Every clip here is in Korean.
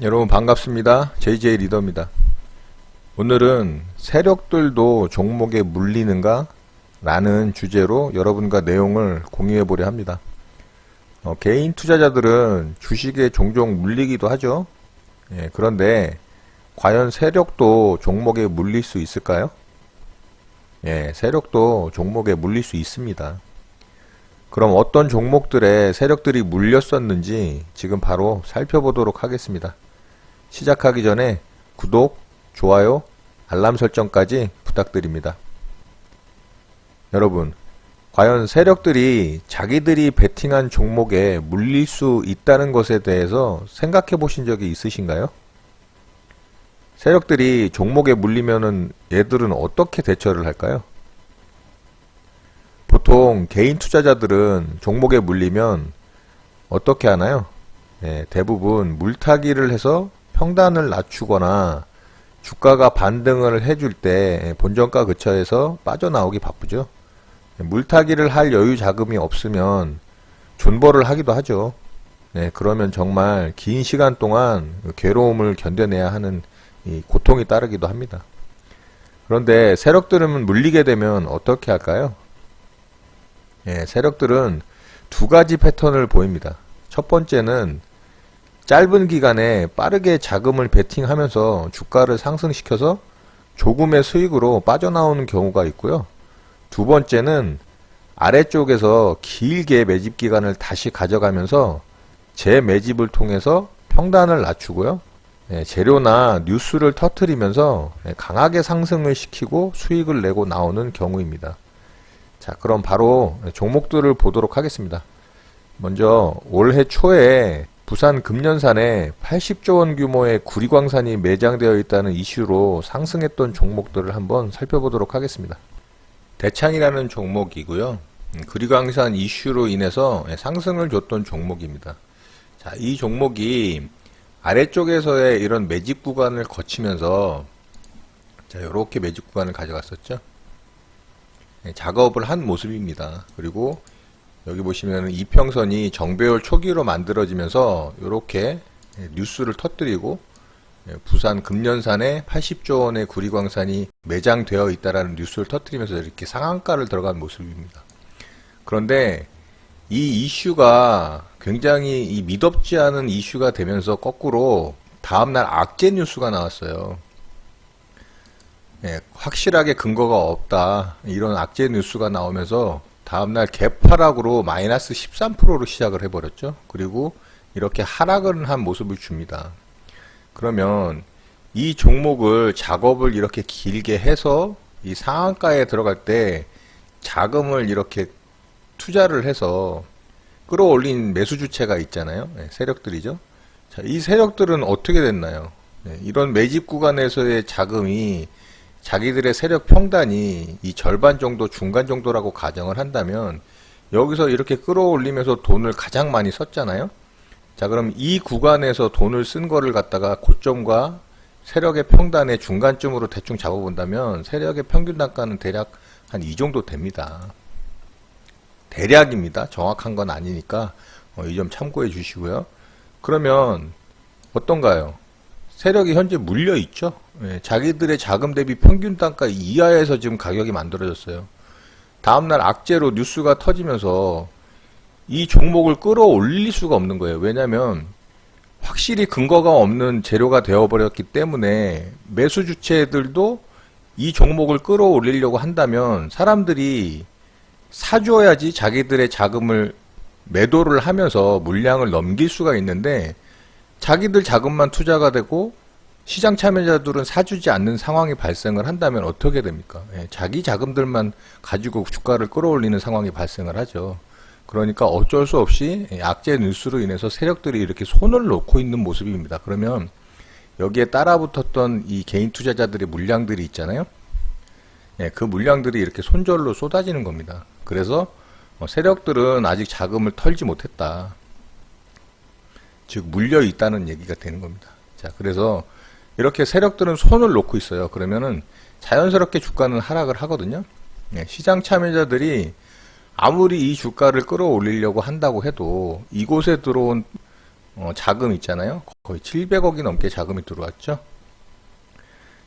여러분 반갑습니다. JJ 리더입니다. 오늘은 세력들도 종목에 물리는가? 라는 주제로 여러분과 내용을 공유해 보려 합니다. 개인 투자자들은 주식에 종종 물리기도 하죠. 그런데 과연 세력도 종목에 물릴 수 있을까요? 세력도 종목에 물릴 수 있습니다. 그럼 어떤 종목들에 세력들이 물렸었는지 지금 바로 살펴보도록 하겠습니다. 시작하기 전에 구독, 좋아요, 알람 설정까지 부탁드립니다. 여러분, 과연 세력들이 자기들이 베팅한 종목에 물릴 수 있다는 것에 대해서 생각해 보신 적이 있으신가요? 세력들이 종목에 물리면은 얘들은 어떻게 대처를 할까요? 보통 개인 투자자들은 종목에 물리면 어떻게 하나요? 대부분 물타기를 해서 평단을 낮추거나 주가가 반등을 해줄 때 본전가 근처에서 빠져나오기 바쁘죠. 물타기를 할 여유 자금이 없으면 존버를 하기도 하죠. 그러면 정말 긴 시간 동안 괴로움을 견뎌내야 하는 이 고통이 따르기도 합니다. 그런데 세력들은 물리게 되면 어떻게 할까요? 세력들은 두 가지 패턴을 보입니다. 첫 번째는 짧은 기간에 빠르게 자금을 베팅하면서 주가를 상승시켜서 조금의 수익으로 빠져나오는 경우가 있고요. 두 번째는 아래쪽에서 길게 매집 기간을 다시 가져가면서 재매집을 통해서 평단을 낮추고요. 재료나 뉴스를 터뜨리면서 강하게 상승을 시키고 수익을 내고 나오는 경우입니다. 자, 그럼 바로 종목들을 보도록 하겠습니다. 먼저 올해 초에 부산 금년산에 80조 원 규모의 구리광산이 매장되어 있다는 이슈로 상승했던 종목들을 한번 살펴보도록 하겠습니다. 대창이라는 종목이고요. 구리광산 이슈로 인해서 상승을 줬던 종목입니다. 자, 이 종목이 아래쪽에서의 이런 매집 구간을 거치면서 자, 이렇게 매집 구간을 가져갔었죠. 작업을 한 모습입니다. 그리고 여기 보시면 이평선이 정배열 초기로 만들어지면서 이렇게 뉴스를 터뜨리고 부산 금년산에 80조 원의 구리광산이 매장되어 있다라는 뉴스를 터뜨리면서 이렇게 상한가를 들어간 모습입니다. 그런데 이 이슈가 굉장히 이 미덥지 않은 이슈가 되면서 거꾸로 다음날 악재 뉴스가 나왔어요. 확실하게 근거가 없다 이런 악재 뉴스가 나오면서 다음날 개파락으로 마이너스 13%로 시작을 해버렸죠. 그리고 이렇게 하락을 한 모습을 줍니다. 그러면 이 종목을 작업을 이렇게 길게 해서 이 상한가에 들어갈 때 자금을 이렇게 투자를 해서 끌어올린 매수 주체가 있잖아요. 세력들이죠. 자, 이 세력들은 어떻게 됐나요? 이런 매집 구간에서의 자금이 자기들의 세력 평단이 이 절반 정도, 중간 정도라고 가정을 한다면 여기서 이렇게 끌어올리면서 돈을 가장 많이 썼잖아요. 자, 그럼 이 구간에서 돈을 쓴 거를 갖다가 고점과 세력의 평단의 중간쯤으로 대충 잡아본다면 세력의 평균 단가는 대략 한 이 정도 됩니다. 대략입니다. 정확한 건 아니니까 이 점 참고해 주시고요. 그러면 어떤가요? 세력이 현재 물려 있죠. 자기들의 자금 대비 평균 단가 이하에서 지금 가격이 만들어졌어요. 다음날 악재로 뉴스가 터지면서 이 종목을 끌어올릴 수가 없는 거예요. 왜냐하면 확실히 근거가 없는 재료가 되어버렸기 때문에 매수 주체들도 이 종목을 끌어올리려고 한다면 사람들이 사줘야지 자기들의 자금을 매도를 하면서 물량을 넘길 수가 있는데 자기들 자금만 투자가 되고 시장 참여자들은 사주지 않는 상황이 발생을 한다면 어떻게 됩니까? 자기 자금들만 가지고 주가를 끌어올리는 상황이 발생을 하죠. 그러니까 어쩔 수 없이 악재 뉴스로 인해서 세력들이 이렇게 손을 놓고 있는 모습입니다. 그러면 여기에 따라붙었던 이 개인 투자자들의 물량들이 있잖아요. 그 물량들이 이렇게 손절로 쏟아지는 겁니다. 그래서 세력들은 아직 자금을 털지 못했다. 즉 물려 있다는 얘기가 되는 겁니다. 자, 그래서 이렇게 세력들은 손을 놓고 있어요. 그러면은 자연스럽게 주가는 하락을 하거든요. 시장 참여자들이 아무리 이 주가를 끌어올리려고 한다고 해도 이곳에 들어온 자금 있잖아요. 거의 700억이 넘게 자금이 들어왔죠.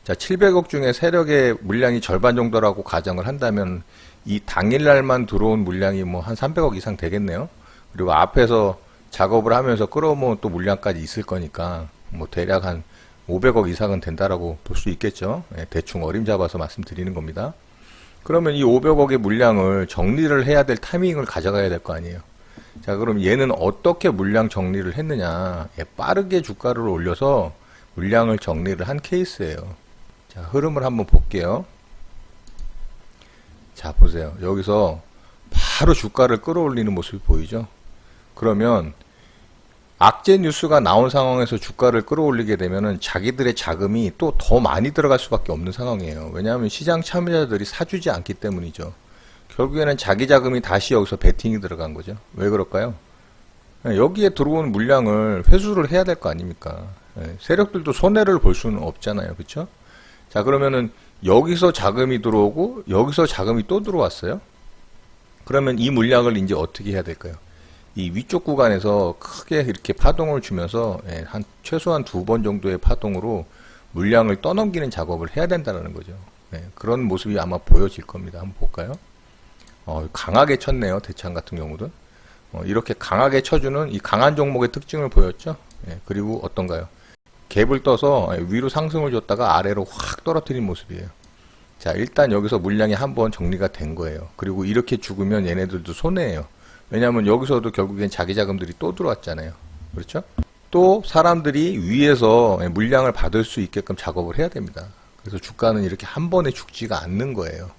자, 700억 중에 세력의 물량이 절반 정도라고 가정을 한다면 이 당일날만 들어온 물량이 뭐 한 300억 이상 되겠네요. 그리고 앞에서 작업을 하면서 끌어모은 또 물량까지 있을 거니까 뭐 대략 한 500억 이상은 된다라고 볼 수 있겠죠. 대충 어림잡아서 말씀드리는 겁니다. 그러면 이 500억의 물량을 정리를 해야 될 타이밍을 가져가야 될 거 아니에요. 자, 그럼 얘는 어떻게 물량 정리를 했느냐. 빠르게 주가를 올려서 물량을 정리를 한 케이스예요. 자, 흐름을 한번 볼게요. 자, 보세요. 여기서 바로 주가를 끌어올리는 모습이 보이죠? 그러면 악재 뉴스가 나온 상황에서 주가를 끌어올리게 되면은 자기들의 자금이 또 더 많이 들어갈 수밖에 없는 상황이에요. 왜냐하면 시장 참여자들이 사주지 않기 때문이죠. 결국에는 자기 자금이 다시 여기서 베팅이 들어간 거죠. 왜 그럴까요? 여기에 들어온 물량을 회수를 해야 될 거 아닙니까? 세력들도 손해를 볼 수는 없잖아요. 그렇죠? 자, 그러면은 여기서 자금이 들어오고 여기서 자금이 또 들어왔어요. 그러면 이 물량을 이제 어떻게 해야 될까요? 이 위쪽 구간에서 크게 이렇게 파동을 주면서 한 최소한 2번 정도의 파동으로 물량을 떠넘기는 작업을 해야 된다는 거죠. 그런 모습이 아마 보여질 겁니다. 한번 볼까요? 강하게 쳤네요. 대창 같은 경우도. 이렇게 강하게 쳐주는 이 강한 종목의 특징을 보였죠. 그리고 어떤가요? 갭을 떠서 위로 상승을 줬다가 아래로 확 떨어뜨린 모습이에요. 자, 일단 여기서 물량이 한번 정리가 된 거예요. 그리고 이렇게 죽으면 얘네들도 손해예요. 왜냐하면 여기서도 결국엔 자기 자금들이 또 들어왔잖아요. 그렇죠? 또 사람들이 위에서 물량을 받을 수 있게끔 작업을 해야 됩니다. 그래서 주가는 이렇게 한 번에 죽지가 않는 거예요.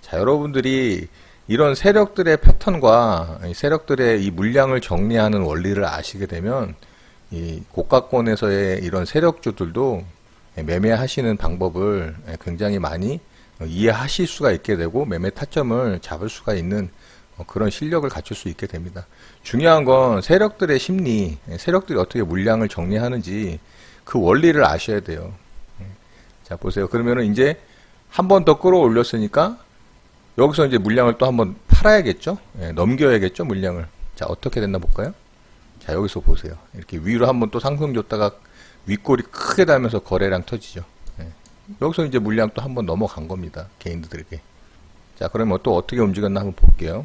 자, 여러분들이 이런 세력들의 패턴과 세력들의 이 물량을 정리하는 원리를 아시게 되면 이 고가권에서의 이런 세력주들도 매매하시는 방법을 굉장히 많이 이해하실 수가 있게 되고 매매 타점을 잡을 수가 있는 그런 실력을 갖출 수 있게 됩니다. 중요한 건 세력들의 심리, 세력들이 어떻게 물량을 정리하는지 그 원리를 아셔야 돼요. 자, 보세요. 그러면은 이제 한 번 더 끌어올렸으니까 여기서 이제 물량을 또 한번 팔아야겠죠? 넘겨야겠죠? 물량을. 자, 어떻게 됐나 볼까요? 자, 여기서 보세요. 이렇게 위로 한번 또 상승 줬다가 윗골이 크게 달면서 거래량 터지죠. 여기서 이제 물량 또 한번 넘어간 겁니다. 개인들에게. 자, 그러면 또 어떻게 움직였나 한번 볼게요.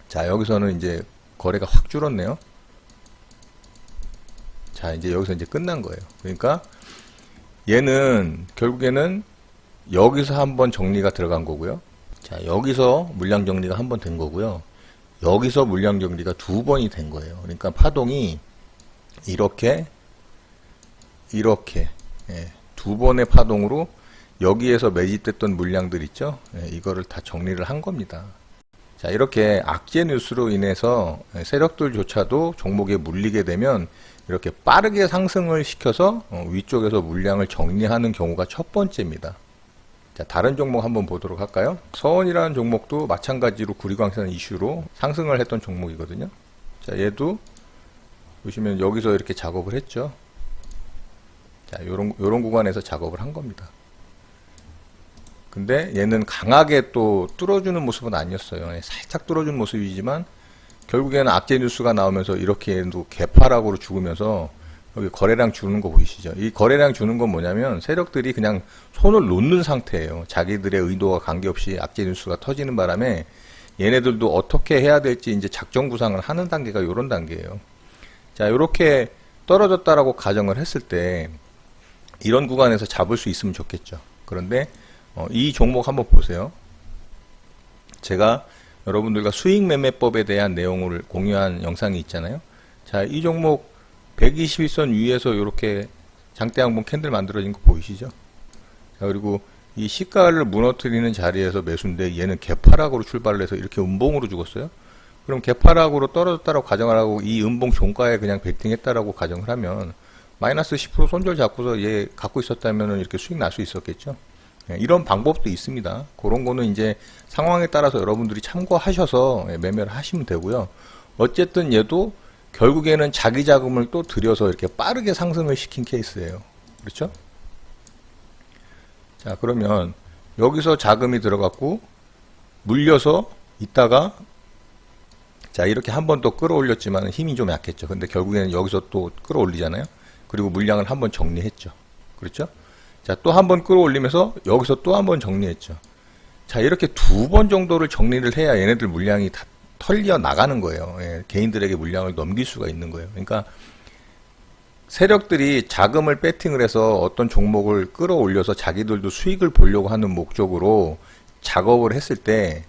자, 여기서는 이제 거래가 확 줄었네요. 자, 이제 여기서 이제 끝난 거예요. 그러니까 얘는 결국에는 여기서 한번 정리가 들어간 거고요. 자, 여기서 물량 정리가 한번 된 거고요. 여기서 물량 정리가 2번이 된 거예요. 그러니까 파동이 이렇게 2번의 파동으로 여기에서 매집됐던 물량들 있죠. 이거를 다 정리를 한 겁니다. 자, 이렇게 악재 뉴스로 인해서 세력들조차도 종목에 물리게 되면 이렇게 빠르게 상승을 시켜서 위쪽에서 물량을 정리하는 경우가 첫 번째입니다. 자, 다른 종목 한번 보도록 할까요? 서원이라는 종목도 마찬가지로 구리광산 이슈로 상승을 했던 종목이거든요. 자, 얘도 보시면 여기서 이렇게 작업을 했죠. 자, 요런 구간에서 작업을 한 겁니다. 근데 얘는 강하게 또 뚫어주는 모습은 아니었어요. 살짝 뚫어주는 모습이지만 결국에는 악재 뉴스가 나오면서 이렇게 또 개파락으로 죽으면서 여기 거래량 주는 거 보이시죠? 이 거래량 주는 건 뭐냐면 세력들이 그냥 손을 놓는 상태예요. 자기들의 의도와 관계없이 악재 뉴스가 터지는 바람에 얘네들도 어떻게 해야 될지 이제 작전 구상을 하는 단계가 요런 단계예요. 자, 요렇게 떨어졌다라고 가정을 했을 때 이런 구간에서 잡을 수 있으면 좋겠죠. 그런데 이 종목 한번 보세요. 제가 여러분들과 수익 매매법에 대한 내용을 공유한 영상이 있잖아요. 자, 이 종목 121선 위에서 이렇게 장대양봉 캔들 만들어진 거 보이시죠? 자, 그리고 이 시가를 무너뜨리는 자리에서 매수인데 얘는 개파락으로 출발을 해서 이렇게 음봉으로 죽었어요. 그럼 개파락으로 떨어졌다라고 가정을 하고 이 음봉 종가에 그냥 베팅했다라고 가정을 하면 마이너스 10% 손절 잡고서 얘 갖고 있었다면 이렇게 수익 날 수 있었겠죠. 이런 방법도 있습니다. 그런 거는 이제 상황에 따라서 여러분들이 참고하셔서 매매를 하시면 되고요. 어쨌든 얘도 결국에는 자기 자금을 또 들여서 이렇게 빠르게 상승을 시킨 케이스예요. 그렇죠? 자, 그러면 여기서 자금이 들어갔고 물려서 있다가 자, 이렇게 한 번 또 끌어올렸지만 힘이 좀 약했죠. 근데 결국에는 여기서 또 끌어올리잖아요. 그리고 물량을 한 번 정리했죠. 그렇죠? 자, 또 한 번 끌어올리면서 여기서 또 한 번 정리했죠. 자, 이렇게 두 번 정도를 정리를 해야 얘네들 물량이 다 털려 나가는 거예요. 예, 개인들에게 물량을 넘길 수가 있는 거예요. 그러니까 세력들이 자금을 배팅을 해서 어떤 종목을 끌어올려서 자기들도 수익을 보려고 하는 목적으로 작업을 했을 때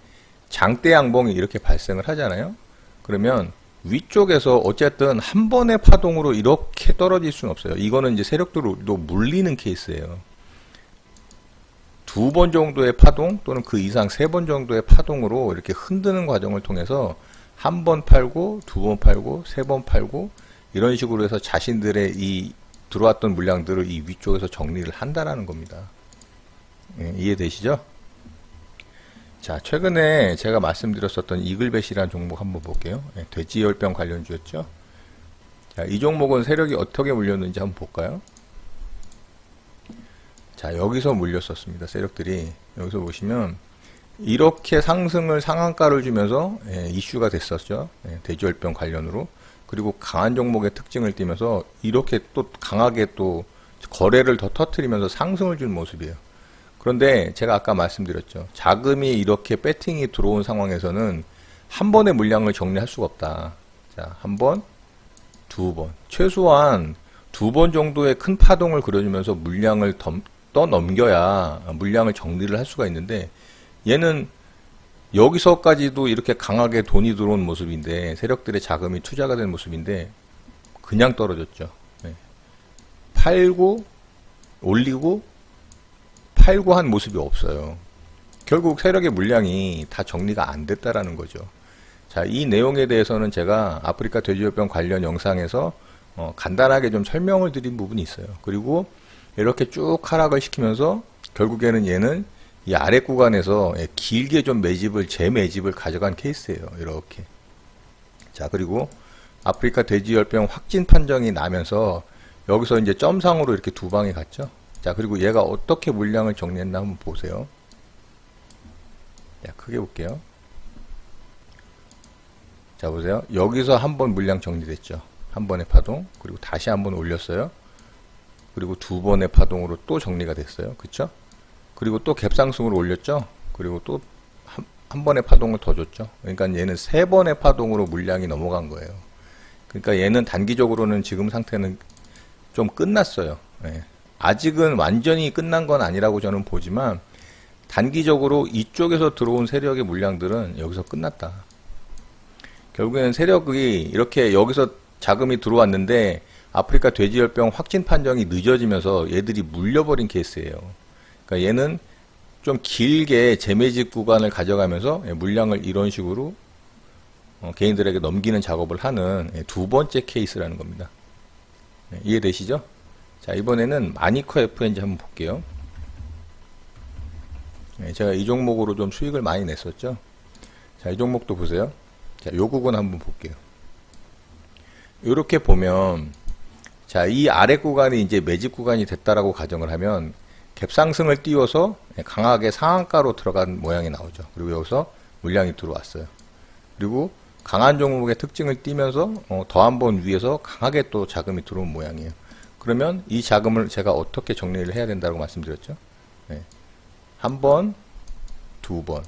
장대 양봉이 이렇게 발생을 하잖아요. 그러면 위쪽에서 어쨌든 한 번의 파동으로 이렇게 떨어질 수는 없어요. 이거는 이제 세력들도 물리는 케이스예요. 두 번 정도의 파동 또는 그 이상 세 번 정도의 파동으로 이렇게 흔드는 과정을 통해서 한 번 팔고 두 번 팔고 세 번 팔고 이런 식으로 해서 자신들의 이 들어왔던 물량들을 이 위쪽에서 정리를 한다라는 겁니다. 예, 이해되시죠? 자, 최근에 제가 말씀드렸었던 이글벳이라는 종목 한번 볼게요. 예, 돼지열병 관련주였죠. 자, 이 종목은 세력이 어떻게 물렸는지 한번 볼까요? 자, 여기서 물렸었습니다. 세력들이. 여기서 보시면 이렇게 상승을 상한가를 주면서 이슈가 됐었죠. 돼지열병 관련으로. 그리고 강한 종목의 특징을 띠면서 이렇게 또 강하게 또 거래를 더 터뜨리면서 상승을 준 모습이에요. 그런데 제가 아까 말씀드렸죠. 자금이 이렇게 배팅이 들어온 상황에서는 한 번의 물량을 정리할 수가 없다. 자, 한 번, 두 번. 최소한 두 번 정도의 큰 파동을 그려주면서 물량을 떠넘겨야 물량을 정리를 할 수가 있는데 얘는 여기서까지도 이렇게 강하게 돈이 들어온 모습인데 세력들의 자금이 투자가 된 모습인데 그냥 떨어졌죠. 네. 팔고 올리고 팔고 한 모습이 없어요. 결국 세력의 물량이 다 정리가 안 됐다라는 거죠. 자, 이 내용에 대해서는 제가 아프리카 돼지열병 관련 영상에서 간단하게 좀 설명을 드린 부분이 있어요. 그리고 이렇게 쭉 하락을 시키면서 결국에는 얘는 이 아래 구간에서 길게 좀 재매집을 가져간 케이스예요. 이렇게. 자, 그리고 아프리카 돼지열병 확진 판정이 나면서 여기서 이제 점상으로 이렇게 두 방이 갔죠. 자, 그리고 얘가 어떻게 물량을 정리했나 한번 보세요. 자, 크게 볼게요. 자, 보세요. 여기서 한번 물량 정리됐죠. 한 번의 파동. 그리고 다시 한번 올렸어요. 그리고 두 번의 파동으로 또 정리가 됐어요. 그쵸? 그리고 또 갭상승으로 올렸죠. 그리고 또 한 번의 파동을 더 줬죠. 그러니까 얘는 세 번의 파동으로 물량이 넘어간 거예요. 그러니까 얘는 단기적으로는 지금 상태는 좀 끝났어요. 예. 아직은 완전히 끝난 건 아니라고 저는 보지만 단기적으로 이쪽에서 들어온 세력의 물량들은 여기서 끝났다. 결국에는 세력이 이렇게 여기서 자금이 들어왔는데 아프리카 돼지열병 확진 판정이 늦어지면서 얘들이 물려버린 케이스예요. 그러니까 얘는 좀 길게 재매집 구간을 가져가면서 물량을 이런 식으로 개인들에게 넘기는 작업을 하는 두 번째 케이스라는 겁니다. 이해되시죠? 자, 이번에는 마니커 FNG 한번 볼게요. 제가 이 종목으로 좀 수익을 많이 냈었죠. 자, 이 종목도 보세요. 자, 요 구간 한번 볼게요. 이렇게 보면 자, 이 아래 구간이 이제 매집 구간이 됐다라고 가정을 하면 갭상승을 띄워서 강하게 상한가로 들어간 모양이 나오죠. 그리고 여기서 물량이 들어왔어요. 그리고 강한 종목의 특징을 띄면서 더 한 번 위에서 강하게 또 자금이 들어온 모양이에요. 그러면 이 자금을 제가 어떻게 정리를 해야 된다고 말씀드렸죠? 네. 한 번, 두 번.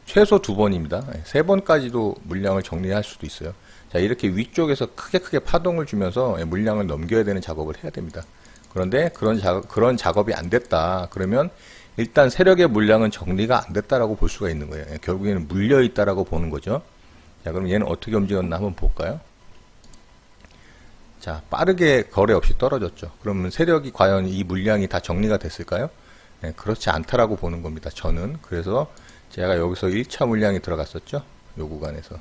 최소 두 번입니다. 세 번까지도 물량을 정리할 수도 있어요. 자, 이렇게 위쪽에서 크게 파동을 주면서 물량을 넘겨야 되는 작업을 해야 됩니다. 그런데 그런 작업이 안 됐다. 그러면 일단 세력의 물량은 정리가 안 됐다라고 볼 수가 있는 거예요. 결국에는 물려 있다라고 보는 거죠. 자, 그럼 얘는 어떻게 움직였나 한번 볼까요? 자, 빠르게 거래 없이 떨어졌죠. 그러면 세력이 과연 이 물량이 다 정리가 됐을까요? 네, 그렇지 않다라고 보는 겁니다. 저는. 그래서 제가 여기서 1차 물량이 들어갔었죠. 요 구간에서.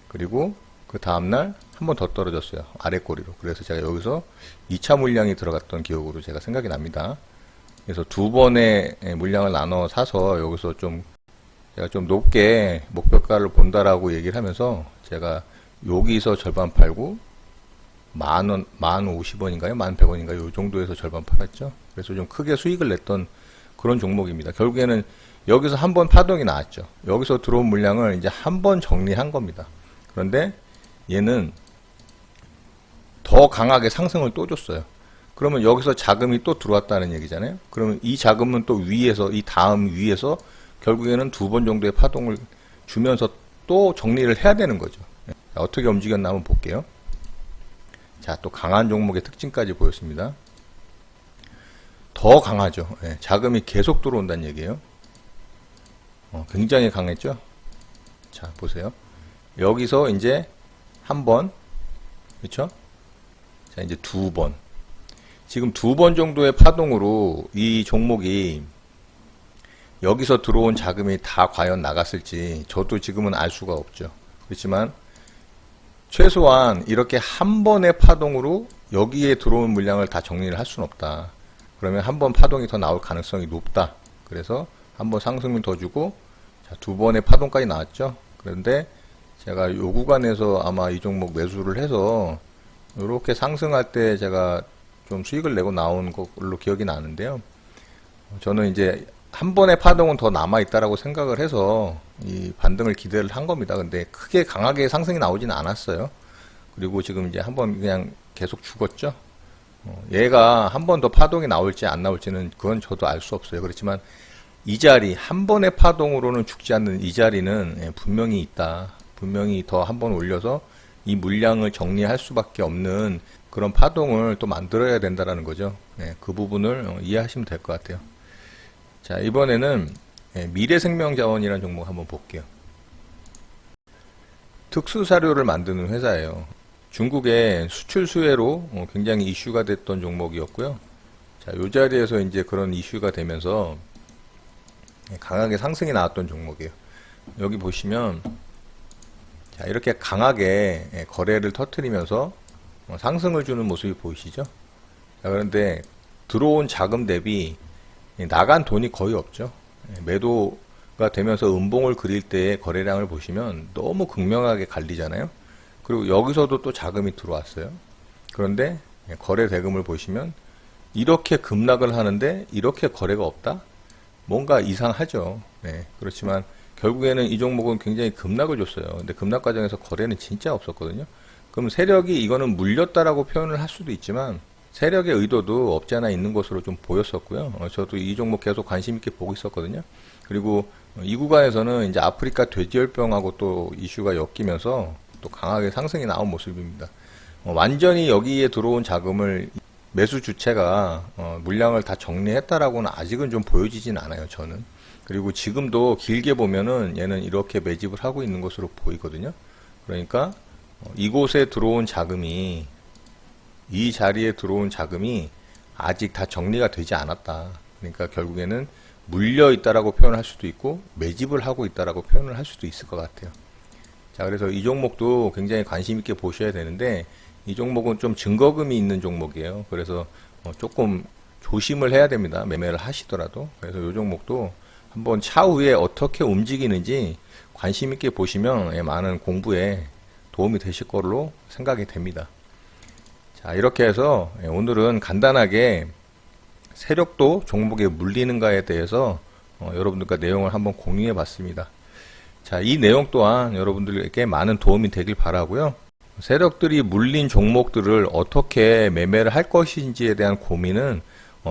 그리고 그 다음날 한 번 더 떨어졌어요. 아래 꼬리로. 그래서 제가 여기서 2차 물량이 들어갔던 기억으로 제가 생각이 납니다. 그래서 두 번의 물량을 나눠 사서 여기서 제가 좀 높게 목표가를 본다라고 얘기를 하면서 제가 여기서 절반 팔고 10,050원인가요? 11,100원인가요? 요 정도에서 절반 팔았죠. 그래서 좀 크게 수익을 냈던 그런 종목입니다. 결국에는 여기서 한 번 파동이 나왔죠. 여기서 들어온 물량을 이제 한 번 정리한 겁니다. 그런데 얘는 더 강하게 상승을 또 줬어요. 그러면 여기서 자금이 또 들어왔다는 얘기잖아요. 그러면 이 자금은 또 위에서, 이 다음 위에서 결국에는 두 번 정도의 파동을 주면서 또 정리를 해야 되는 거죠. 자, 어떻게 움직였나 한번 볼게요. 자, 또 강한 종목의 특징까지 보였습니다. 더 강하죠. 자금이 계속 들어온다는 얘기예요. 굉장히 강했죠. 자, 보세요. 여기서 이제 한 번, 그렇죠? 자, 이제 두 번. 지금 두 번 정도의 파동으로 이 종목이 여기서 들어온 자금이 다 과연 나갔을지 저도 지금은 알 수가 없죠. 그렇지만 최소한 이렇게 한 번의 파동으로 여기에 들어온 물량을 다 정리를 할 수는 없다. 그러면 한 번 파동이 더 나올 가능성이 높다. 그래서 한 번 상승을 더 주고, 자, 두 번의 파동까지 나왔죠. 그런데 제가 요 구간에서 아마 이 종목 매수를 해서 이렇게 상승할 때 제가 좀 수익을 내고 나온 걸로 기억이 나는데요. 저는 이제 한 번의 파동은 더 남아있다라고 생각을 해서 이 반등을 기대를 한 겁니다. 근데 크게 강하게 상승이 나오지는 않았어요. 그리고 지금 이제 한 번 그냥 계속 죽었죠. 얘가 한 번 더 파동이 나올지 안 나올지는 그건 저도 알 수 없어요. 그렇지만 이 자리, 한 번의 파동으로는 죽지 않는 이 자리는 분명히 있다. 분명히 더 한 번 올려서 이 물량을 정리할 수밖에 없는 그런 파동을 또 만들어야 된다라는 거죠. 그 부분을 이해하시면 될 것 같아요. 자, 이번에는 미래생명자원이라는 종목 한번 볼게요. 특수사료를 만드는 회사예요. 중국의 수출 수혜로 굉장히 이슈가 됐던 종목이었고요. 자, 이 자리에서 이제 그런 이슈가 되면서 강하게 상승이 나왔던 종목이에요. 여기 보시면 자, 이렇게 강하게 거래를 터뜨리면서 상승을 주는 모습이 보이시죠? 자, 그런데 들어온 자금 대비 나간 돈이 거의 없죠. 매도가 되면서 음봉을 그릴 때의 거래량을 보시면 너무 극명하게 갈리잖아요. 그리고 여기서도 또 자금이 들어왔어요. 그런데 거래 대금을 보시면 이렇게 급락을 하는데 이렇게 거래가 없다? 뭔가 이상하죠. 그렇지만 결국에는 이 종목은 굉장히 급락을 줬어요. 근데 급락 과정에서 거래는 진짜 없었거든요. 그럼 세력이 이거는 물렸다라고 표현을 할 수도 있지만 세력의 의도도 없지 않아 있는 것으로 좀 보였었고요. 저도 이 종목 계속 관심 있게 보고 있었거든요. 그리고 이 구간에서는 이제 아프리카 돼지열병하고 또 이슈가 엮이면서 또 강하게 상승이 나온 모습입니다. 완전히 여기에 들어온 자금을 매수 주체가 물량을 다 정리했다라고는 아직은 좀 보여지진 않아요, 저는. 그리고 지금도 길게 보면은 얘는 이렇게 매집을 하고 있는 것으로 보이거든요. 그러니까 이곳에 들어온 자금이, 이 자리에 들어온 자금이 아직 다 정리가 되지 않았다. 그러니까 결국에는 물려 있다라고 표현할 수도 있고 매집을 하고 있다라고 표현을 할 수도 있을 것 같아요. 자, 그래서 이 종목도 굉장히 관심 있게 보셔야 되는데 이 종목은 좀 증거금이 있는 종목이에요. 그래서 조금 조심을 해야 됩니다. 매매를 하시더라도. 그래서 이 종목도 한번 차후에 어떻게 움직이는지 관심 있게 보시면 많은 공부에 도움이 되실 걸로 생각이 됩니다. 자, 이렇게 해서 오늘은 간단하게 세력도 종목에 물리는가에 대해서 여러분들과 내용을 한번 공유해 봤습니다. 자, 이 내용 또한 여러분들에게 많은 도움이 되길 바라고요. 세력들이 물린 종목들을 어떻게 매매를 할 것인지에 대한 고민은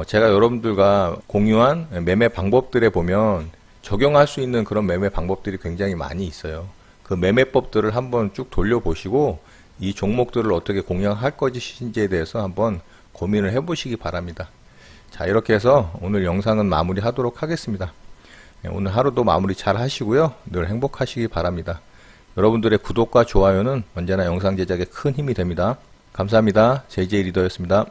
제가 여러분들과 공유한 매매 방법들에 보면 적용할 수 있는 그런 매매 방법들이 굉장히 많이 있어요. 그 매매법들을 한번 쭉 돌려보시고 이 종목들을 어떻게 공략할 것인지에 대해서 한번 고민을 해보시기 바랍니다. 자, 이렇게 해서 오늘 영상은 마무리하도록 하겠습니다. 오늘 하루도 마무리 잘 하시고요. 늘 행복하시기 바랍니다. 여러분들의 구독과 좋아요는 언제나 영상 제작에 큰 힘이 됩니다. 감사합니다. JJ 리더였습니다.